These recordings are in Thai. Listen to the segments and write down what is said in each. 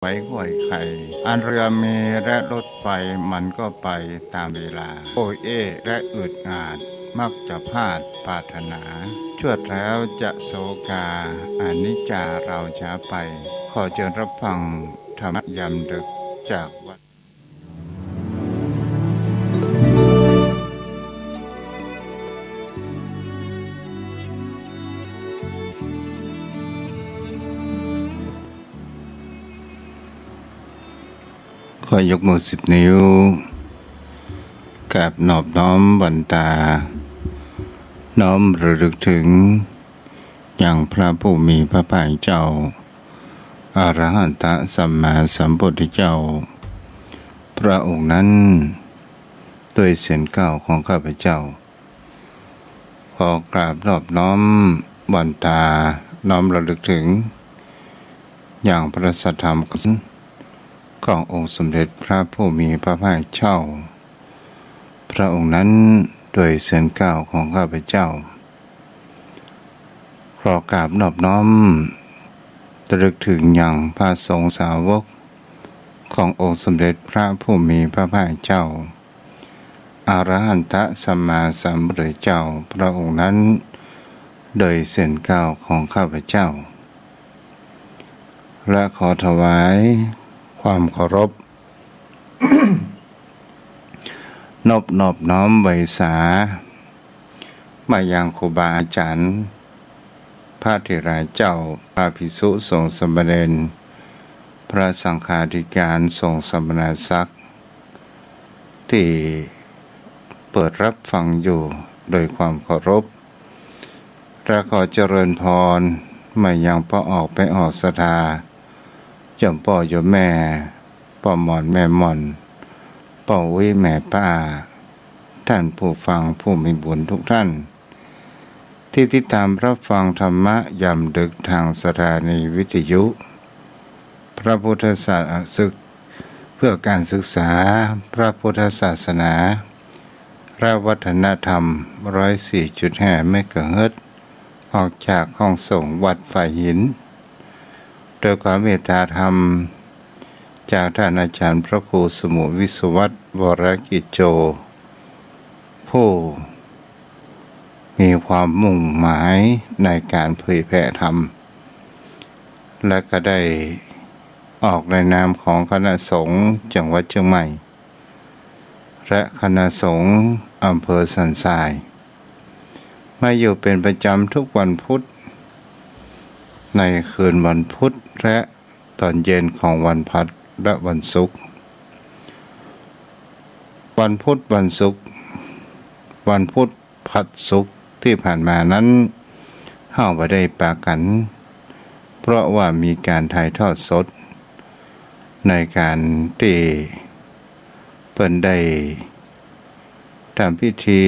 ไว้ห้วยไข่อันเรือเมและรถไฟมันก็ไปตามเวลาโอเอและอึดอาดมักจะพลาดปรารถนาชั่วแล้วจะโศกาอนิจจาเราช้าไปขอเชิญรับฟังธรรมยามดึกจากวัดขอยกมือ10 นิ้วกับนอบน้อมบันตาน้อมระลึกถึงอย่างพระผู้มีพระภาคเจ้าอรหันตสัมมาสัมพุทธเจ้าพระองค์นั้นด้วยเสียงก้าวของข้าพเจ้าขอกราบนอบน้อมบันตาน้อมระลึกถึงอย่างพระสัทธรรมขององค์สมเด็จพระผู้มีพระภาคเจ้าพระองค์นั้นด้วยเสียงก้าวของข้าพเจ้าขอกราบนอบน้อมระลึกถึงอย่างพระสงฆ์สาวกขององค์สมเด็จพระผู้มีพระภาคเจ้าอรหันตสัมมาสัมพุทธเจ้าพระองค์นั้นโดยเส้นก้าวของข้าพเจ้าและขอถวายความเคารพ นอบน้อมไว้สามายังครูบาอาจารย์พระเถระเจ้าพระภิกษุสงฆ์สามเณรพระสังฆาธิการสงฆ์สมณศักดิ์ที่เปิดรับฟังอยู่โดยความเคารพและขอเจริญพรมายังพ่อออกไปออกศรัทธาย่อมพ่อย่อมแม่พ่อหมอนแม่หมอนพ่อวิแม่ป้าท่านผู้ฟังผู้มีบุญทุกท่านที่ติดตามรับฟังธรรมะยามดึกทางสถานีวิทยุพระพุทธศาสนาเพื่อการศึกษาพระพุทธศาสนาและวัฒนธรรม 104.5 เมกะเฮิรตซ์ออกจากห้องส่งวัดฝ่ายหินโดยความเมตตาธรรมจากท่านอาจารย์พระครูสมุวิศวัตรวรกิจโจผู้มีความมุ่งหมายในการเผยแผ่ธรรมและก็ได้ออกในนามของคณะสงฆ์จังหวัดเชียงใหม่และคณะสงฆ์อำเภอสันทรายมาอยู่เป็นประจำทุกวันพุธในคืนวันพุธและตอนเย็นของวันพฤหัสและวันศุกร์วันพุธวันศุกร์วันพุธพฤหัสศุกร์ที่ผ่านมานั้นเฮาบ่ได้ปากันเพราะว่ามีการถ่ายทอดสดในการที่เพิ่นได้ทำพิธี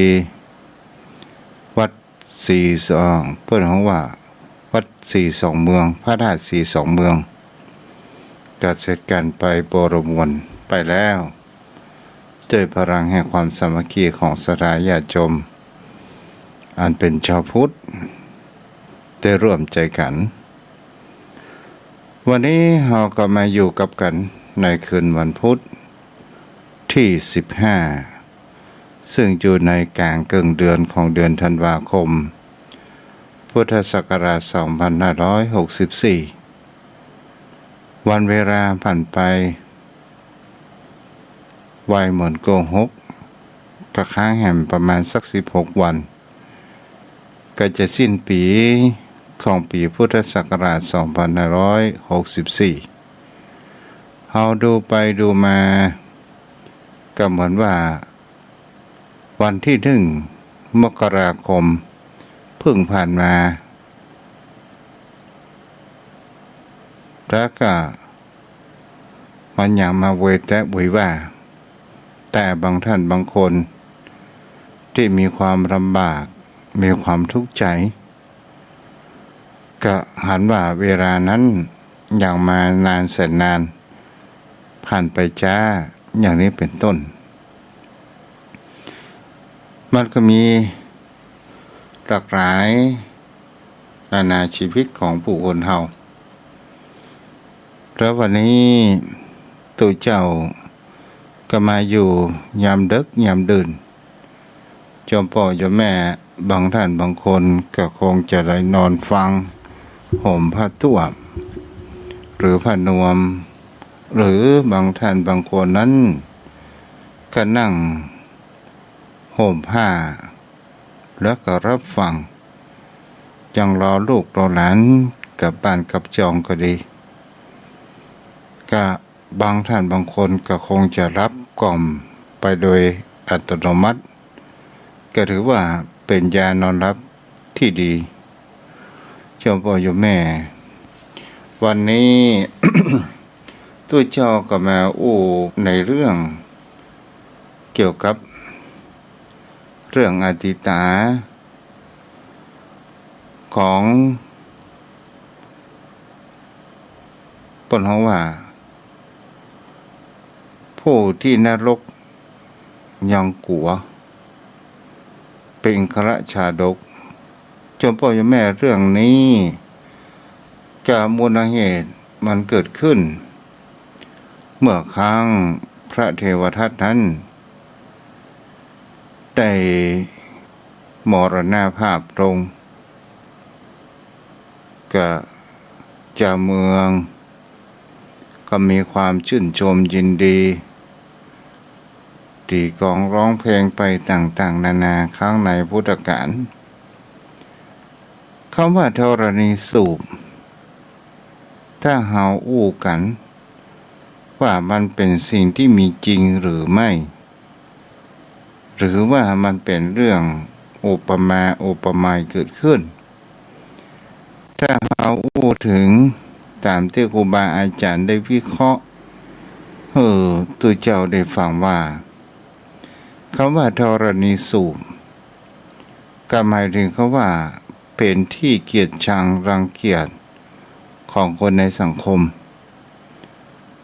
วัดสี่สองเพิ่นฮ้องว่าวัดสี่สองเมืองพระธาตุสี่สองเมืองก็เสร็จกันไปบรมวลไปแล้วด้วยพลังแห่งความสามัคคีของศรัทธาญาติโยมอันเป็นชาวพุทธได้ร่วมใจกันวันนี้เราก็มาอยู่กับกันในคืนวันพุธที่15ซึ่งอยู่ในกลางกึ่งเดือนของเดือนธันวาคมพุทธศักราช2564วันเวลาผ่านไปไวเหมือนโกหกกระค้างแห่มประมาณสัก16 วันก็จะสิ้นปีของปีพุทธศักราช2564เฮาดูไปดูมาก็เหมือนว่าวันที่1 มกราคมเพิ่งผ่านมาแล้วก็มันยังมาเวแต่บุยว่าแต่บางท่านบางคนที่มีความลำบากมีความทุกข์ใจก็หันว่าเวลานั้นอย่างมานานแสนนานผ่านไปจ้าอย่างนี้เป็นต้นมันก็มีหลากหลายนานาชีวิตของผู้คนเฮา แล้ววันนี้ตัวเจ้าก็มาอยู่ยามดึกยามดื่นจอมพ่อจอมแม่บางท่านบางคนก็คงจะได้นอนฟังห่มผ้าตัวหรือผ้านวมหรือบางท่านบางคนนั้นก็นั่งห่มผ้าแล้วก็รับฟังยังรอลูกรอหลานกลับบ้านกลับจองก็ดีก็บางท่านบางคนก็คงจะรับกล่อมไปโดยอัตโนมัติก็ถือว่าเป็นยานอนรับที่ดีเจ้าพ่อโยมแม่วันนี้ ตัวเจ้าก็มาอู้ในเรื่องเกี่ยวกับเรื่องอธิตาของปนว่าผู้ที่นรกยังกัวเป็นครชาดกจนพ่อโยมแม่เรื่องนี้จากมูลเหตุมันเกิดขึ้นเมื่อครั้งพระเทวทัตนั้นได้มรณภาพลงก็เจ้าเมืองก็มีความชื่นชมยินดีตีกลองร้องเพลงไปต่างๆนานาครั้งในพุทธกาลคำว่าธรณีสูบถ้าเฮาอู้กันว่ามันเป็นสิ่งที่มีจริงหรือไม่หรือว่ามันเป็นเรื่องอุปมาอุปไมยเกิดขึ้นถ้าเฮาอู้ถึงตามที่ครูบาอาจารย์ได้วิเคราะห์ตัวเจ้าได้ฟังว่าคำว่าธรณีสูบก็หมายถึงเขาว่าเป็นที่เกลียดชังรังเกียจของคนในสังคม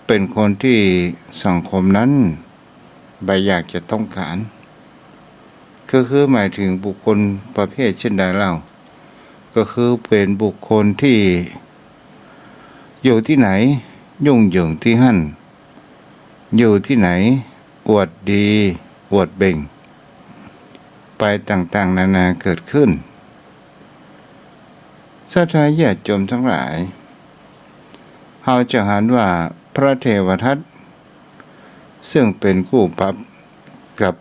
เป็นคนที่สังคมนั้นไม่อยากจะต้องการก็คือหมายถึงบุคคลประเภทเช่นใดเล่าก็คือเป็นบุคคลที่อยู่ที่ไหนยุ่งเหยิงที่หั่นอยู่ที่ไหนอวดดีอวดเบ่งไปต่างๆนานาเกิดขึ้นศรัทธาญาติโยมทั้งหลายเราจะเห็นว่าพระเทวทัตซึ่งเป็นคู่ปรับกับ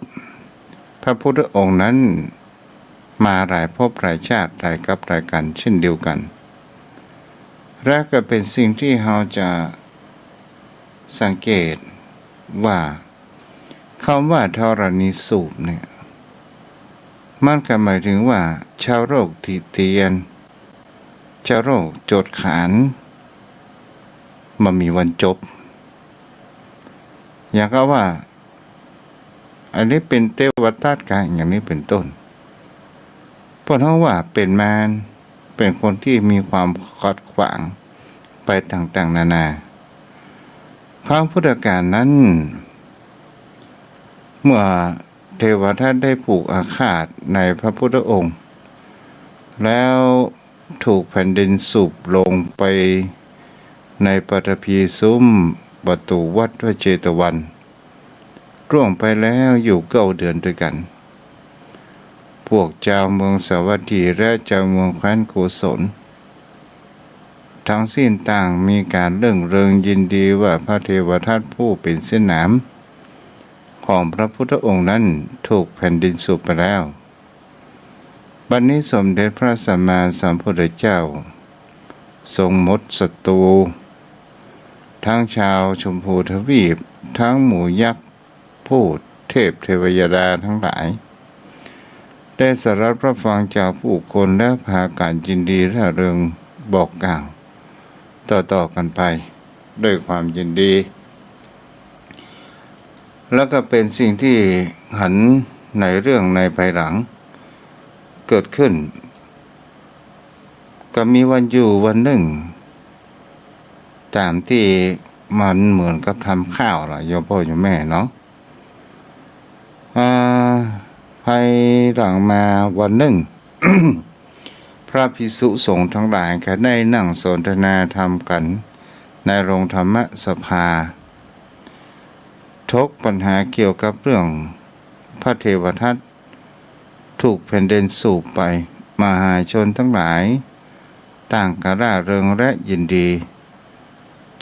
พระพุทธองค์นั้นมาหลายภพหลายชาติหลายกับหลายกันเช่นเดียวกันและก็เป็นสิ่งที่เราจะสังเกตว่าคำว่าธรณีสูบเนี่ยมันก็หมายถึงว่าชาวโลกติเตียนชาวโลกโจทย์ขานมันมีวันจบอย่างก็ว่าอันนี้เป็นเทวทัตกันอย่างนี้เป็นต้นเพราะว่าเป็นมารเป็นคนที่มีความขัดขวางไปต่างๆนานาครั้งพุทธกาลนั้นเมื่อเทวทัตได้ผูกอาฆาตในพระพุทธองค์แล้วถูกแผ่นดินสูบลงไปในปฐพีซุ้มประตูวัดพระเจตวันร่วงไปแล้วอยู่9 เดือนด้วยกันพวกเจ้าเมืองสาวัตถีและเจ้าเมืองแคว้นโกศลทั้งสิ้นต่างมีการเริงยินดีว่าพระเทวทัตผู้เป็นเส้นหนามของพระพุทธองค์นั้นถูกแผ่นดินสูบไปแล้วบัดนี้สมเด็จพระสัมมาสัมพุทธเจ้าทรงหมดศัตรูทั้งชาวชมพูทวีปทั้งหมู่ยักษ์พูดเทพเทวยดาทั้งหลายได้สดับรับฟังจากผู้คนและพากันยินดีร่าเริงบอกกล่าวต่อกันไปด้วยความยินดีแล้วก็เป็นสิ่งที่หันในเรื่องในภายหลังเกิดขึ้นก็มีวันอยู่วันหนึ่งตามที่มันเหมือนกับทำข้าวล่ะโยมพ่อโยมแม่เนาะภายหลังมาวันหนึ่ง พระภิกษุสงฆ์ทั้งหลายก็ได้นั่งสนทนาธรรมกัน ในโรงธรรมสภาทกปัญหาเกี่ยวกับเรื่องพระเทวทัตถูกแผ่นดินสูบไปมหาชนทั้งหลายต่างกระร่าเริงและยินดี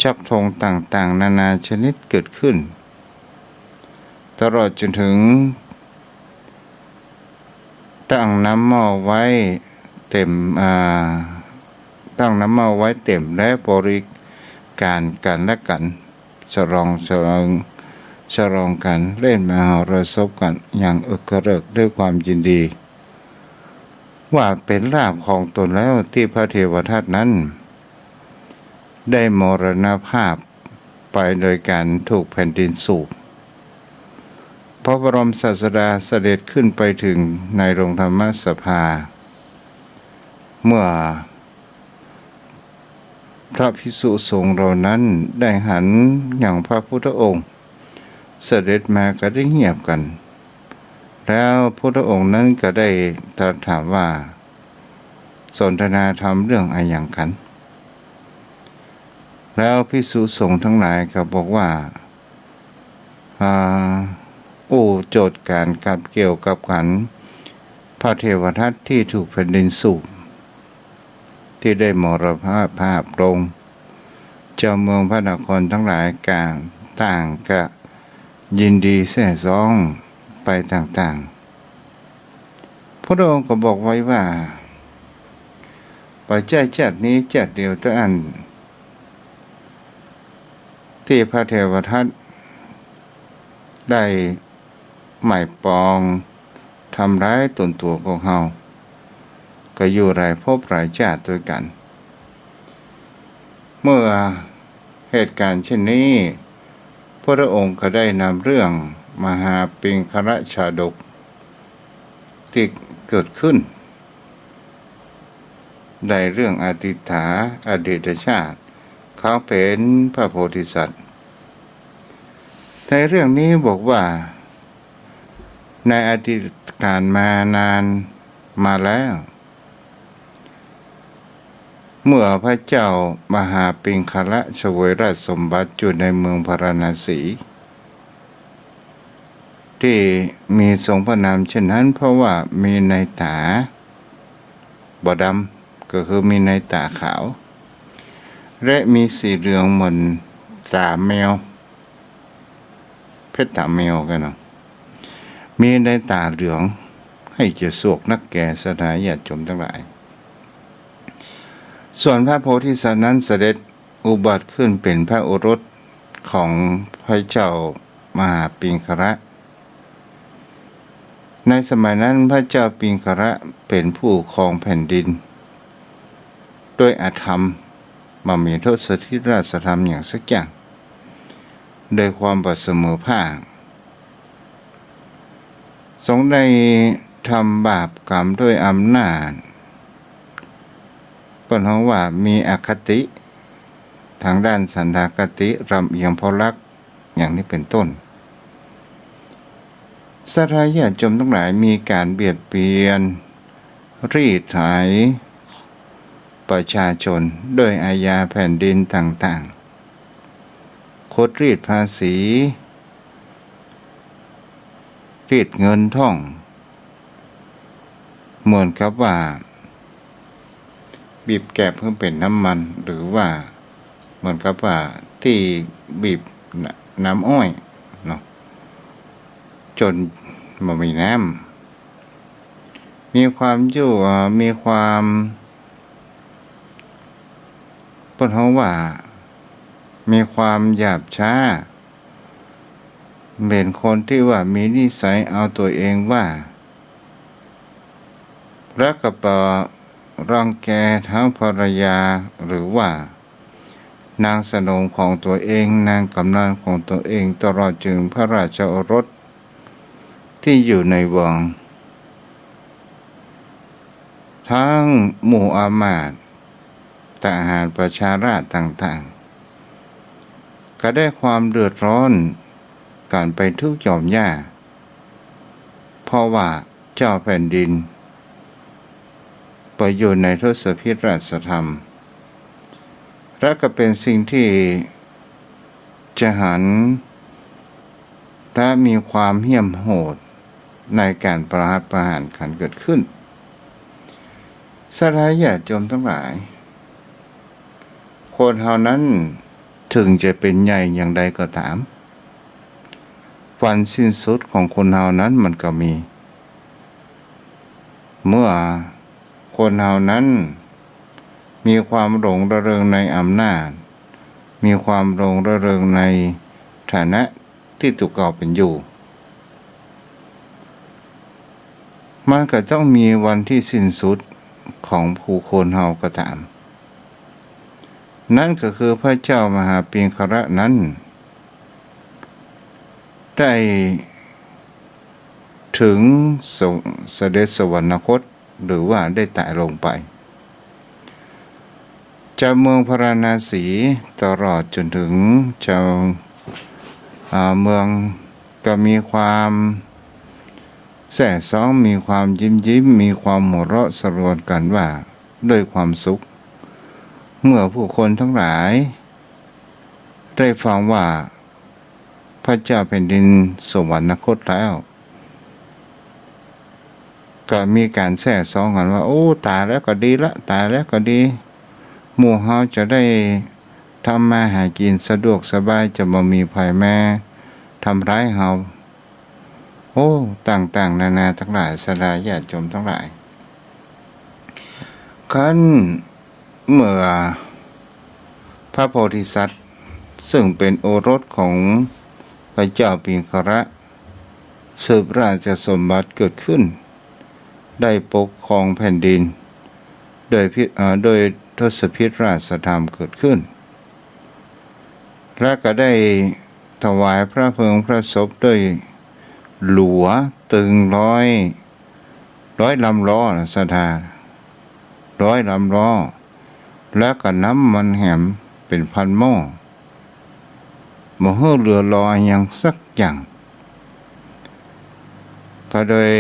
ชักธงต่างๆนานาชนิดเกิดขึ้นตลอดจนถึงตั้งน้ำหม้อไว้เต็มตั้งน้ำหม้อไว้เต็มและบริการกันและกันฉลองกันเล่นมหรสพกันอย่างอึกระเริกด้วยความยินดีว่าเป็นลาภของตนแล้วที่พระเทวทัตนั้นได้มรณภาพไปโดยการถูกแผ่นดินสูบพระบรมศาสดาเสด็จขึ้นไปถึงในโรงธรรมสภาเมื่อพระภิกษุสงฆ์เหล่านั้นได้หันอย่างพระพุทธองค์เสด็จมาก็ได้เงียบกันแล้วพระพุทธองค์นั้นก็ได้ตรัสถามว่าสนทนาธรรมเรื่องอะไรอย่างกันแล้วภิกษุสงฆ์ทั้งหลายก็บอกว่าโจทย์การกับเกี่ยวกับกันพระเทวทัตที่ถูกแผ่นดินสูบที่ได้มรณภาพลงเจ้าเมืองพระนครทั้งหลายต่างก็ยินดีแส่ซ้องไปต่างๆพระองค์ก็บอกไว้ว่าปัจจัยจัดนี้จัดเดียวแต่อันที่พระเทวทัตได้หมายปองทำร้ายตนตัวของเฮาก็อยู่หลายภพหลายชาติด้วยกันเมื่อเหตุการณ์เช่นนี้พระองค์ก็ได้นำเรื่องมหาปิงครชาดกที่เกิดขึ้นได้เรื่องอดีตชาติเขาเป็นพระโพธิสัตว์ในเรื่องนี้บอกว่าในอดีตการมานานมาแล้วเมื่อพระเจ้ามหาปิงคละเสวยราชสมบัติอยู่ในเมืองพาราณสีที่มีทรงพระนามเช่นนั้นเพราะว่ามีในตาบดำก็คือมีในตาขาวและมีสีเหลืองเหมือนตาแมวเพชรตาแมวกันเนาะมีในตาเหลืองให้เกียรติสวกนักแก่สถานญาติโยมทั้งหลายส่วนพระโพธิสัตว์นั้นเสด็จอุบัติขึ้นเป็นพระโอรสของพระเจ้ามหาปิงคระในสมัยนั้นพระเจ้าปิงคระเป็นผู้ครองแผ่นดินด้วยอธรรมมามีทศทิราชธรรมอย่างสักอย่างโดยความบัดเสมอภาคทรงได้ทำบาปกรรมด้วยอำนาจเพราะว่ามีอคติทางด้านสันดาคติรำเอียงเพราะรักอย่างนี้เป็นต้นศรัทธาญาติโยมทั้งหลายมีการเบียดเบียนรีดไถประชาชนโดยอาญาแผ่นดินต่างๆคดรีดภาษีรีดเงินท่องเหมือนกับว่าบีบแกะเพื่อเป็นน้ำมันหรือว่าเหมือนกับว่าที่บีบน้ำอ้อยเนาะจนไม่มีน้ำมีความยั่วมีความเพราะว่ามีความหยาบช้าเป็นคนที่ว่ามีนิสัยเอาตัวเองว่ารักกับรังแกทั้งภรรยาหรือว่านางสนมของตัวเองนางกำนันของตัวเองตลอดถึงพระราชโอรสที่อยู่ในวังทั้งหมู่อามาตย์ทหารประชาราษฎร์ต่างๆก็ได้ความเดือดร้อนการไปทุกข์หย่อมย่าเพราะว่าเจ้าแผ่นดินไปอยู่ในทศพิธราชธรรม และก็เป็นสิ่งที่จะหันและมีความเหี้ยมโหดในการประหัตประหารกันเกิดขึ้นสลายญาติโยมทั้งหลายคนเฮานั้นถึงจะเป็นใหญ่อย่างใดก็ตามวันสิ้นสุดของคนเฮานั้นมันก็มี เมื่อคนเฮานั้นมีความหลงระเริงในอำนาจมีความหลงระเริงในฐานะที่ถูกกล่าวเป็นอยู่มันก็ต้องมีวันที่สิ้นสุดของผู้คนเฮาก็ตามนั่นก็คือพระเจ้ามหาปิงคระนั้นได้ถึงเสด็จสวรรคตหรือว่าได้ตายลงไปจากเมืองพาราณสีตลอดจนถึงเจ้าเมืองก็มีความแส่ซ้องมีความยิ้มมีความหัวเราะสรวนกันว่าด้วยความสุขเมื่อผู้คนทั้งหลายได้ฟังว่าพระเจ้าแผ่นดินสวรรคตแล้วก็มีการแส่ซ้องกันว่าโอ้ตายแล้วก็ดีละตายแล้วก็ดีหมู่เฮาจะได้ทำมาหากินสะดวกสบายจะบ่มีภัยแม่ทำร้ายเฮาโอ้ต่างๆนานาทั้งหลายสลายญาติโยมทั้งหลายคันเมื่อพระโพธิสัตว์ซึ่งเป็นโอรสของพระเจ้าปิงคระสืบราชสมบัติเกิดขึ้นได้ปกครองแผ่นดินโดยทศพิธราชธรรมเกิดขึ้นและก็ได้ถวายพระเพลิงพระศพด้วยหลัวตึงร้อยลำล้อสถา100 ลำล้อแล้วก็น้ำมันแหมเป็นพันหม้อบ่ฮื้อเรือลอยอย่างสักอย่างก็โดย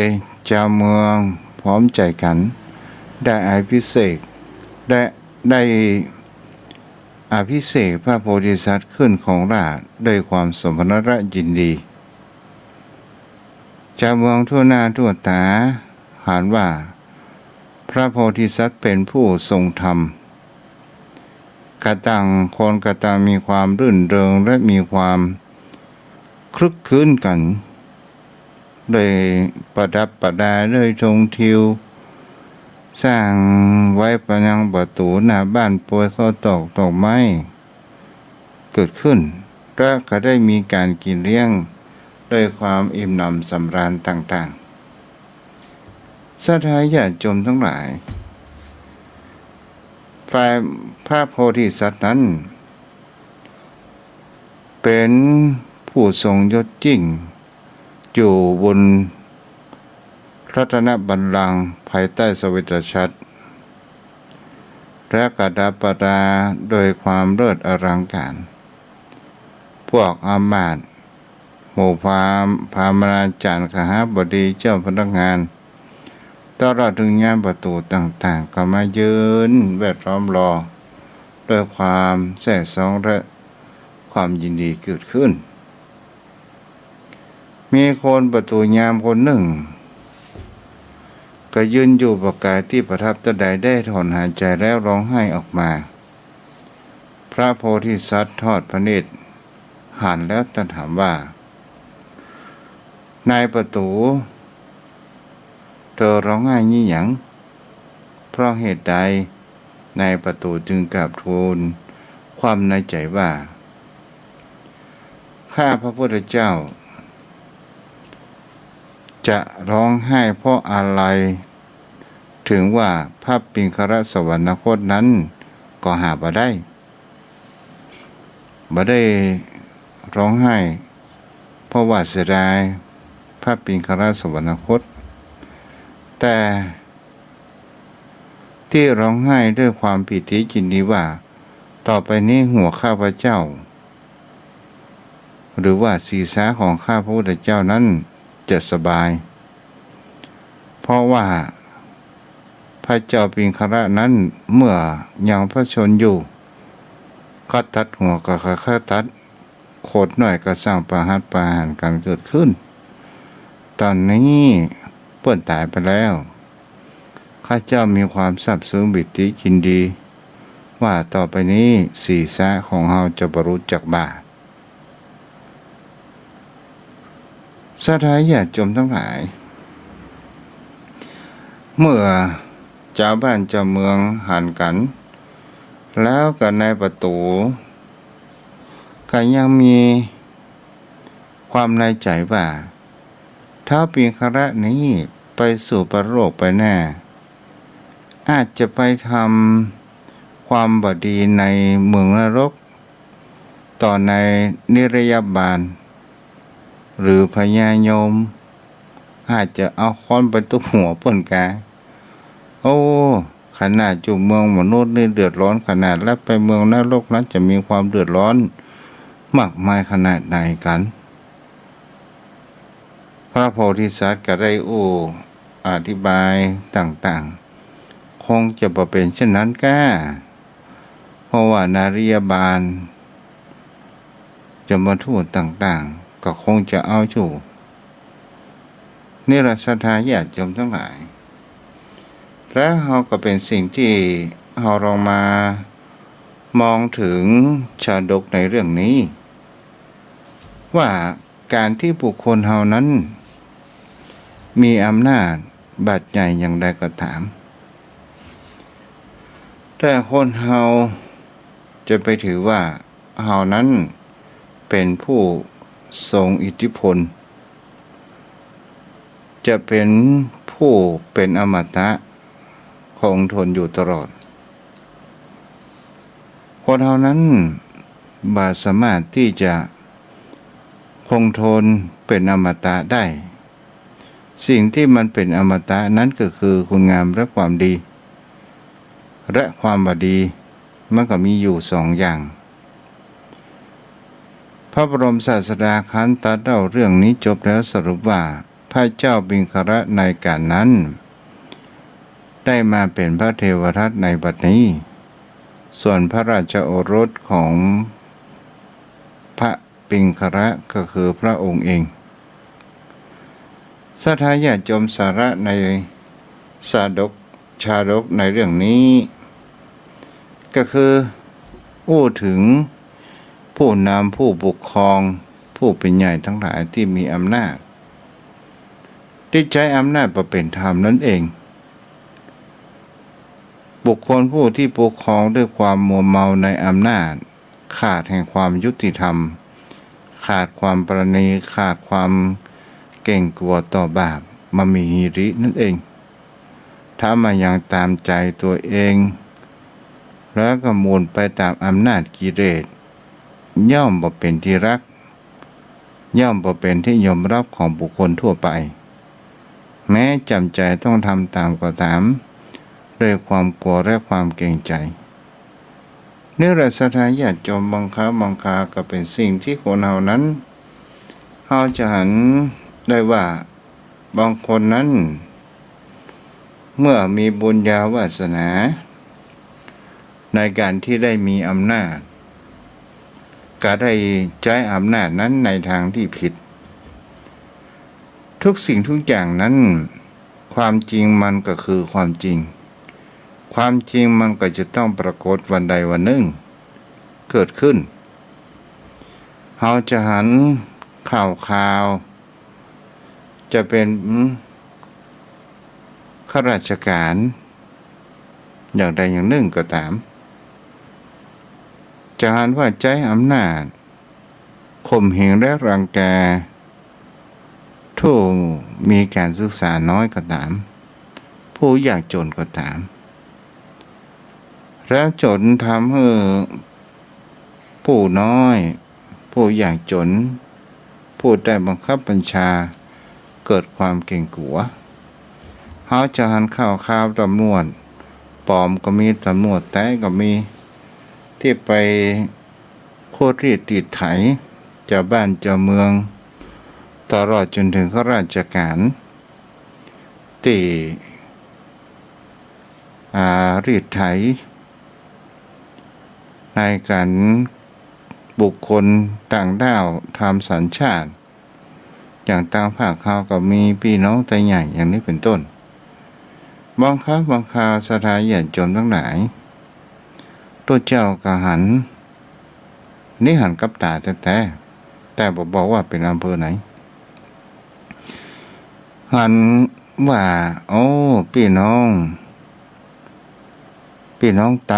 เจ้าเมืองพร้อมใจกันได้อภิเษกได้อภิเษกพระโพธิสัตว์ขึ้นของราชด้วยความสมณะยินดีเจ้าเมืองทั่วหน้าทั่วตาหานว่าพระโพธิสัตว์เป็นผู้ทรงธรรมกตังคนกตังมีความรื่นเริงและมีความคลึกคลื้นกันโดยประดับประดาด้วยธงทิวสร้างไว้ประยังประตูหน้าบ้านโปรยข้าวตอกไม้เกิดขึ้นและก็ได้มีการกินเลี้ยงด้วยความอิ่มหนำสำราญต่างๆศรัทธาญาติโยมทั้งหลายฝ่ายพระโพธิสัตว์นั้นเป็นผู้ทรงยศยิ่งอยู่บนรัตนบัลลังก์ภายใต้สวิตชัตรและกดับประดาโดยความเลิศอลังการพวกอามาตย์หมู่พราหมณาจารย์ขหบดีเจ้าพนักงานตลอดถึงยามประตูต่างๆก็มายืนแวดล้อมรอด้วยความแส่ซ้องและความยินดีเกิดขึ้นมีคนประตูยามคนหนึ่งก็ยืนอยู่ประกายที่ประทับตะใดได้ถอนหายใจแล้วร้องไห้ออกมาพระโพธิสัตว์ทอดพระเนตรหันแล้วตรัสถามว่านายประตูเธอร้องไห้ยี่หยังเพราะเหตุใดนายประตูจึงกราบทูลความในใจว่าข้าพระพุทธเจ้าจะร้องไห้เพราะอะไรถึงว่าพระปิงคระสวรรคตนั้นก็หาบ่ได้ร้องไห้เพราะว่าเสียดายพระปิงคระสวรรคตแต่ที่ร้องไห้ด้วยความปิติยินดีว่าต่อไปนี้หัวข้าพเจ้าหรือว่าศีรษะของข้าพระพุทธเจ้านั้นจะสบายเพราะว่าพระเจ้าปิงคระนั้นเมื่อยังพระชนอยู่ ก็ตัดหัวก็ค่อยๆตัดโคตรหน่อยก็สร้างประหัตประหารกันเกิดขึ้นตอนนี้เปิ้นตายไปแล้วข้าเจ้ามีความซาบซึ้งบิติยินดีว่าต่อไปนี้ศีรษะของเฮาจะบรรลุจักบาทสถาญาติโยมทั้งหลายเมื่อเจ้าบ้านเจ้าเมืองหันกันแล้วก็ในประตูก็ยังมีความในใจว่าถ้าปีคระนี้ไปสู่ปรโลกไปแน่อาจจะไปทำความบดีในเมืองนรกต่อในนิรยบาลหรือพญายมอาจจะเอาค้อนไปทุบหัวเปิ้นกาโอ้ขนาดอยู่เมืองมนุษย์นี่เดือดร้อนขนาดแล้วไปเมืองนรกนั้นจะมีความเดือดร้อนมากมายขนาดไหนกันพระโพธิสัตว์ก็ได้อธิบายต่างๆคงจะบ่เป็นเช่นนั้นแก่เพราะว่านารียบาลจะมาทูตต่างๆก็คงจะเอาอยู่นี่ละศรัทธาญาติโยมทั้งหลายและเราก็เป็นสิ่งที่เราลองมามองถึงชาดกในเรื่องนี้ว่าการที่บุคคลเฮานั้นมีอำนาจบาดใหญ่อย่างใดก็ตามแต่คนเฮาจะไปถือว่าเฮานั้นเป็นผู้ทรงอิทธิพลจะเป็นผู้เป็นอมตะคงทนอยู่ตลอดคนเฮานั้นบ่สามารถที่จะคงทนเป็นอมตะได้สิ่งที่มันเป็นอมตะนั้นก็คือคุณงามและความดีและความบดีมันก็มีอยู่สองอย่างพระบรมศาสดาครั้นตรัสเล่าเรื่องนี้จบแล้วสรุปว่าพระเจ้าบิณฑระในกาลนั้นได้มาเป็นพระเทวทัตในบัดนี้ส่วนพระราชโอรสของพระปิณฑระก็คือพระองค์เองศรัทธาญาติโยมสาระในชาดกในเรื่องนี้ก็คือพูดถึงผู้นำผู้ปกครองผู้เป็นใหญ่ทั้งหลายที่มีอำนาจที่ใช้อำนาจประเป็นธรรมนั่นเองบุคคลผู้ที่ปกครองด้วยความมัวเมาในอำนาจขาดแห่งความยุติธรรมขาดความประณีขาดความเก่งกลัวต่อบาปมามีหิรินั่นเองถ้ามายังตามใจตัวเองแล้วก็มูลไปตามอำนาจกิเลสย่อมบ่เป็นที่รักย่อมบ่เป็นที่ยอมรับของบุคคลทั่วไปแม้จำใจต้องทำตามก็ตามด้วยความกลัวและความเกรงใจเนื้อรัศทายาติโยมบังคาก็เป็นสิ่งที่คนเฮานั้นเฮาจะหันได้ว่าบางคนนั้นเมื่อมีบุญญาวาสนาในการที่ได้มีอำนาจก็ได้ใช้อำนาจนั้นในทางที่ผิดทุกสิ่งทุกอย่างนั้นความจริงมันก็คือความจริงความจริงมันก็จะต้องปรากฏวันใดวันหนึ่งเกิดขึ้นเราจะหันข่าวจะเป็นข้าราชการอย่างใดอย่างหนึ่งก็ตามจะหันว่าใช้อำนาจข่มเหงและรังแกผู้มีการศึกษาน้อยก็ตามผู้ยากจนก็ตามแล้วจนทำให้ผู้น้อยผู้ยากจนผู้ได้บังคับบัญชาเกิดความเกรงกลัวเขาจะหันข่าวตำรวจปลอมก็มีตำรวจแท้ก็มีที่ไปโคตรรีดติดไถเจ้าบ้านเจ้าเมืองตลอดจนถึงข้าราชการที่รีดไถ ในการบุคคลต่างด้าวทำสัญชาติอย่างต่างภาคเขาก็มีพี่น้องไตใหญ่อย่างนี้เป็นต้นบางครั้งบางคราวสถานญาติโยมทั้งหลายตัวเจ้าก็หันนี่หันกับตาแต่บอกว่าเป็นอำเภอไหนหันว่าโอ้พี่น้องไต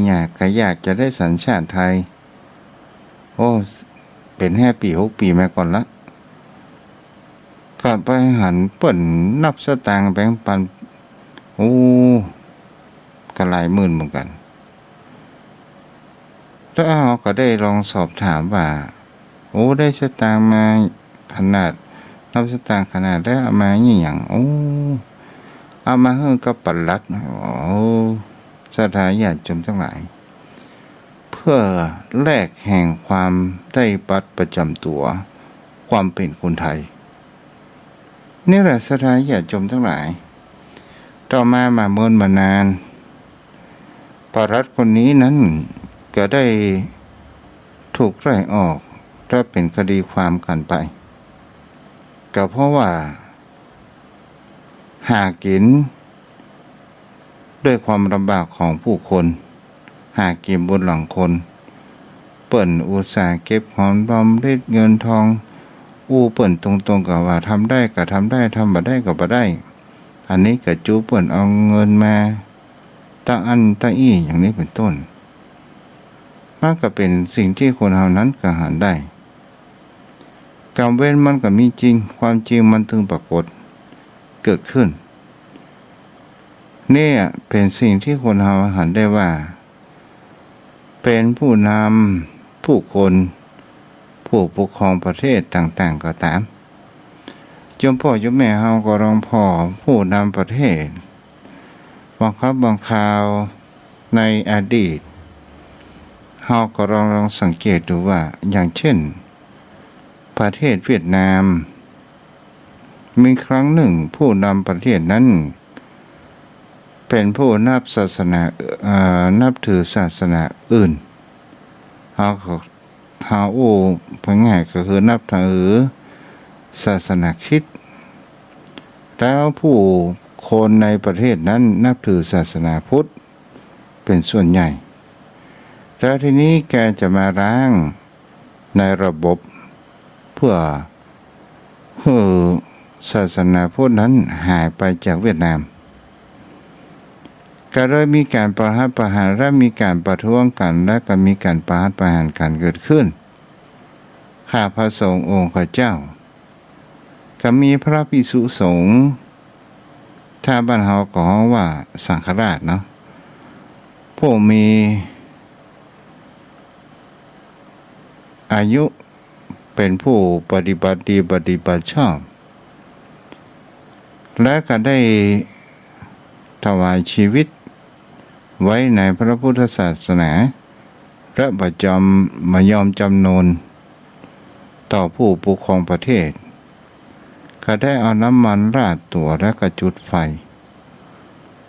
ใหญ่ก็อยากจะได้สัญชาติไทยโอ้เป็น5 ปี6 ปีมาก่อนละก็ไปหันเปิ่นนับสตางค์แบงค์ปันโอ้ก็หลายหมื่นเหมือนกันแล้วเราก็ได้ลองสอบถามว่าโอ้ได้สตางค์มาขนาดนับสตางค์ขนาดได้เอามาอย่างโอ้เอามาให้กับปลัดโอ้สถานญาติโยมทั้งหลายเพื่อแลกแห่งความได้บัตรประจำตัวความเป็นคนไทยนี่แหละสถานญาติโยมทั้งหลายต่อมาเมินมานานปลัดคนนี้นั้นก็ได้ถูกไล่ออกและเป็นคดีความกันไปก็เพราะว่าหากินด้วยความลำบากของผู้คนหากินบนหลังคนเปิ่นอุตสาห์เก็บหอมรอมริบเงินทองเปิ่นตรงๆกับว่าทำได้ก็ทำได้ทำบ่ได้ก็บ่ได้อันนี้ก็จูเปิ่นเอาเงินมาตั้งอันตั้งอี้อย่างนี้เป็นต้นมันก็เป็นสิ่งที่คนเฮานั้นก็หาได้กรรมเวรมันก็มีจริงความจริงมันถึงปรากฏเกิดขึ้นนี่เป็นสิ่งที่คนเฮาหันได้ว่าเป็นผู้นำผู้คนผู้ปกครองประเทศต่างๆก็ตามยมพ่อยมแม่เฮาก็รองพ่อผู้นำประเทศบางครั้งบางคราวในอดีตเฮาก็ลองสังเกตดูว่าอย่างเช่นประเทศเวียดนามมีครั้งหนึ่งผู้นำประเทศนั้นเป็นผู้นับถือศาสนาอื่นเฮาง่ายก็คือนับถือศาสนาคริสต์แล้วผู้คนในประเทศนั้นนับถือศาสนาพุทธเป็นส่วนใหญ่แล้วทีนี้แกจะมาล้างในระบบเพื่อศาสนาพุทธนั้นหายไปจากเวียดนามก็เลยมีการประหารและมีการประท้วงกันและก็มีการประหารกันเกิดขึ้นข้าพระสงฆ์องค์ข้าเจ้าก็มีพระภิกษุสงฆ์ถ้าบ้านเฮาก็ฮ้องว่าสังฆราชเนาะผู้มีอายุเป็นผู้ปฏิบัติดีปฏิบัติชอบและก็ได้ถวายชีวิตไว้ในพระพุทธศาสนาและไม่ยอมจำนนต่อผู้ปกครองประเทศก็ได้เอาน้ำมันราดตัวและก็จุดไฟ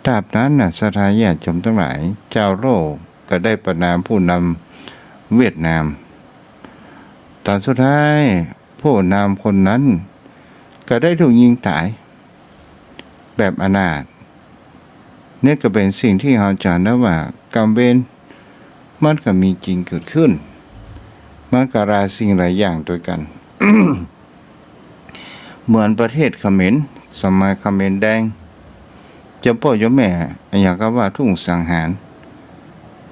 ตราบนั้นสถานญาติโยมทั้งหลายเจ้าโลกก็ได้ประณามผู้นำเวียดนามตอนสุดท้ายผู้นำคนนั้นก็ได้ถูกยิงตายแบบอนาถนี่ก็เป็นสิ่งที่เราจะนะว่ากรรมเวรมันก็มีจริงเกิดขึ้นมันก็หลายสิ่งหลายอย่างด้วยกัน เหมือนประเทศเขมรสมัยเขมรแดงเจ้าพ่อเจ้าแม่อย่างก็ว่าทุ่งสังหาร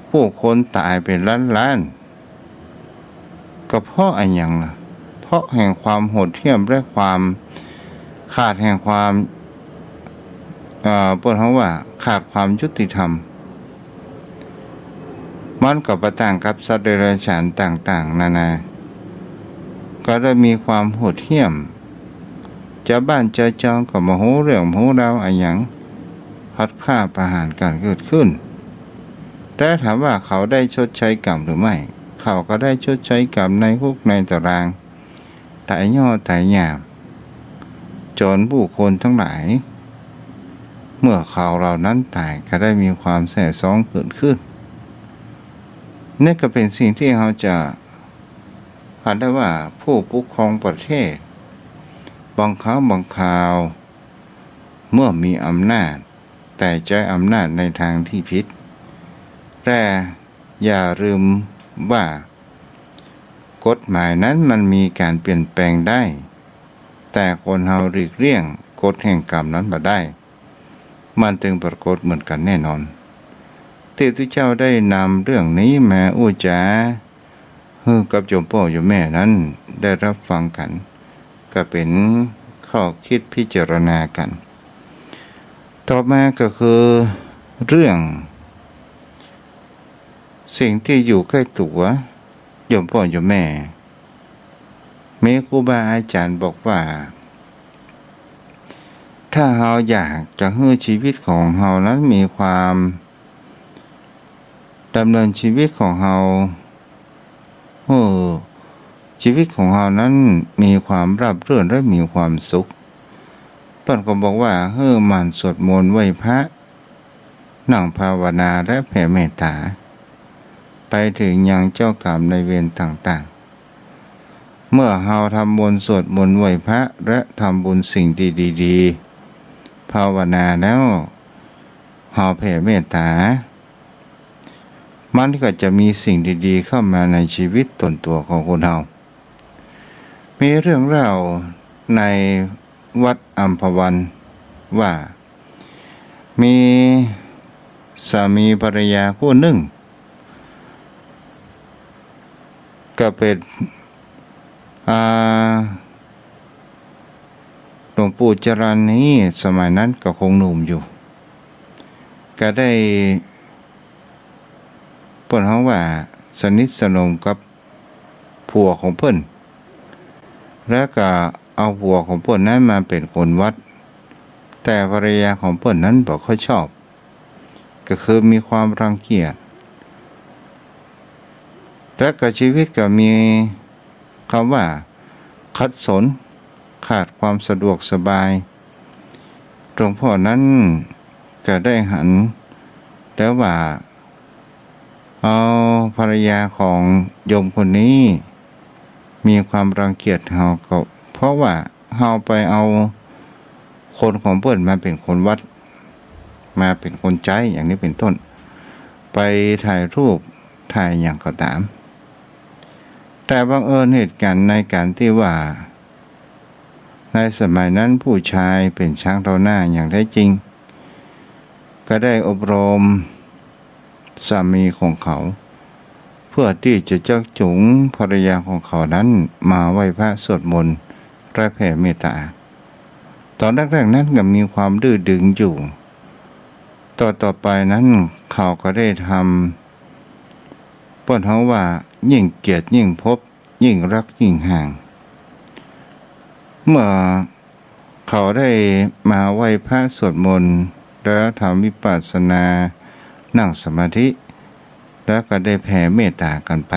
ผู้คนตายเป็นล้านก็เพราะอะไรอย่างล่ะเพราะแห่งความโหดเหี้ยมและความขาดแห่งความเปิดคำว่าขาดความยุติธรรมมันก็ประต่างกับสัตว์เดรัจฉานต่างๆนานาก็ได้มีความโหดเหี้ยมจะบ้านจะจองก็มาโหเรื่องโหราวอะไรอย่างพัดฆ่าประหารกันเกิดขึ้นแต่ถามว่าเขาได้ชดใช้กรรมหรือไม่เขาก็ได้ชดใช้กรรมในคุกในตารางแต่ย่อแต่หยาบจนผู้คนทั้งหลายเมื่อเขาเหล่านั้นตายก็ได้มีความแสบซ้อนเกิดขึ้น นี่ก็เป็นสิ่งที่เราจะอาจได้ว่าผู้ปกครองประเทศบางครั้งบางคราวเมื่อมีอำนาจแต่ใช้อำนาจในทางที่ผิดแต่อย่าลืมว่ากฎหมายนั้นมันมีการเปลี่ยนแปลงได้แต่คนเราหลีกเลี่ยงกฎแห่งกรรมนั้นบ่ได้มันจึงปรากฏเหมือนกันแน่นอนที่พระเจ้าได้นำเรื่องนี้มาอู้จาให้กับโยมพ่อโยมแม่นั้นได้รับฟังกันก็เป็นข้อคิดพิจารณากันต่อมาก็คือเรื่องสิ่งที่อยู่ใกล้ตัวโยมพ่อโยมแม่มีครูบาอาจารย์บอกว่าถ้าเราอยากจะให้ชีวิตของเรานั้นมีความดำเนินชีวิตของเราชีวิตของเรานั้นมีความราบรื่นและมีความสุขเพิ่นก็บอกว่าให้หมั่นสวดมนต์ไหว้พระนั่งภาวนาและแผ่เมตตาไปถึงยังเจ้ากรรมนายเวรต่างๆเมื่อเราทำบุญสวดมนต์ไหว้พระและทำบุญสิ่งดีๆภาวนาแล้วเราแผ่เมตตามันก็จะมีสิ่งดีๆเข้ามาในชีวิตตนตัวของคนเรามีเรื่องเล่าในวัดอัมพวันว่ามีสามีภรรยาคู่หนึ่งก็เป็นหลวงปู่จรัญนี้สมัยนั้นก็คงหนุ่มอยู่ก็ได้เพิ่นฮ้องว่าสนิทสนมกับผัวของเพิ่นแล้วก็เอาผัวของเพิ่นนั้นมาเป็นคนวัดแต่ภรรยาของเพิ่นนั้นบ่ค่อยชอบก็คือมีความรังเกียจและก็ชีวิตก็มีคำว่าขัดสนขาดความสะดวกสบายหลวงพ่อนั้นก็ได้หันแล้วว่าเอาภรรยาของโยมคนนี้มีความรังเกียจเฮาก็เพราะว่าเฮาไปเอาคนของเพิ่นมาเป็นคนวัดมาเป็นคนใจอย่างนี้เป็นต้นไปถ่ายรูปถ่ายอย่างก็ตามแต่บังเอิญเหตุการณ์ในการที่ว่าในสมัยนั้นผู้ชายเป็นช้างเท้าหน้าอย่างแท้จริงก็ได้อบรมสามีของเขาเพื่อที่จะชักจูงภรรยาของเขานั้นมาไหว้พระสวดมนต์และแผ่เมตตาตอนแรกๆนั้นก็มีความดื้อดึงอยู่ต่อไปนั้นเขาก็ได้ทำเปิ้นเฮาว่ายิ่งเกลียดยิ่งพบยิ่งรักยิ่งห่างเมื่อเขาได้มาไหว้พระสวดมนต์แล้วทำวิปัสสนานั่งสมาธิแล้วก็ได้แผ่เมตตากันไป